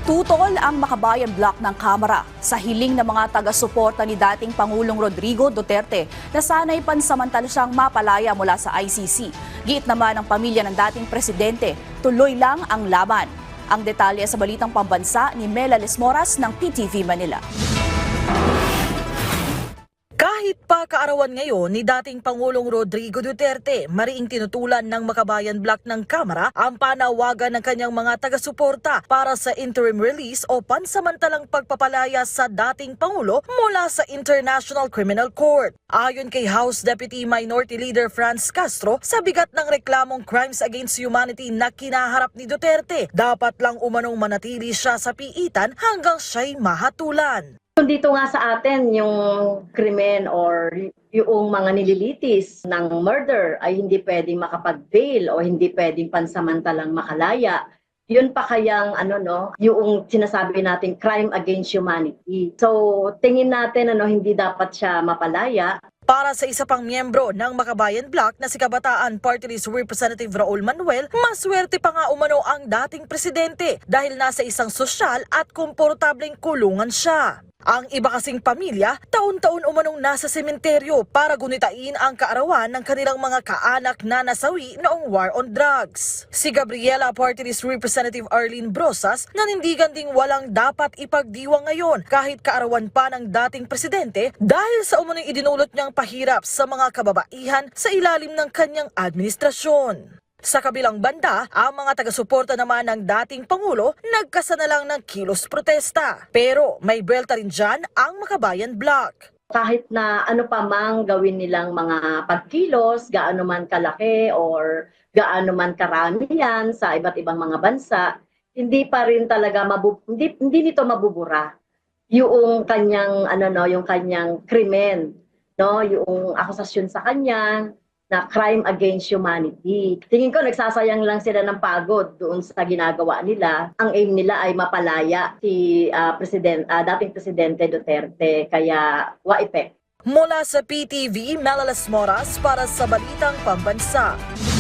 Tutol ang Makabayan Block ng Kamara sa hiling ng mga taga-suporta ni dating Pangulong Rodrigo Duterte na sana'y pansamantala siyang mapalaya mula sa ICC. Giit naman ng pamilya ng dating presidente, tuloy lang ang laban. Ang detalye sa balitang pambansa ni Mela Lesmoras ng PTV Manila. Kahit pa kaarawan ngayon ni dating Pangulong Rodrigo Duterte, mariing tinutulan ng Makabayan Block ng Kamara ang panawagan ng kanyang mga taga-suporta para sa interim release o pansamantalang pagpapalaya sa dating Pangulo mula sa International Criminal Court. Ayon kay House Deputy Minority Leader Franz Castro, sa bigat ng reklamong crimes against humanity na kinaharap ni Duterte, dapat lang umanong manatili siya sa piitan hanggang siya'y mahatulan. Dito nga sa atin, yung krimen or yung mga nililitis ng murder ay hindi pwedeng makapag-bail o hindi pwedeng pansamantalang makalaya. Yun pa kayang yung sinasabi nating crime against humanity. So tingin natin hindi dapat siya mapalaya. Para sa isa pang miyembro ng Makabayan Block na si Kabataan Party List Representative Raul Manuel, maswerte pa nga umano ang dating presidente dahil nasa isang sosyal at komportableng kulungan siya. Ang iba kasing pamilya, taon-taon umanong nasa sementeryo para gunitain ang kaarawan ng kanilang mga kaanak na nasawi noong war on drugs. Si Gabriela Party List Representative Arlene Brosas nanindigan ding walang dapat ipagdiwang ngayon kahit kaarawan pa ng dating presidente dahil sa umunong idinulot niyang pahirap sa mga kababaihan sa ilalim ng kanyang administrasyon. Sa kabilang banda, ang mga taga-suporta naman ng dating Pangulo nagkasana lang ng kilos protesta. Pero may belta rin dyan ang Makabayan Block. Kahit na ano pa mang gawin nilang mga pagkilos, gaano man kalaki or gaano man karami yan sa iba't ibang mga bansa, hindi pa rin talaga hindi nito mabubura yung kanyang yung kanyang krimen, yung akusasyon sa kanya na crime against humanity. Tingin ko nagsasayang lang sila ng pagod doon sa ginagawa nila. Ang aim nila ay mapalaya si dating Presidente Duterte, kaya wa-epek. Mula sa PTV, Mela Lesmoras para sa Balitang Pambansa.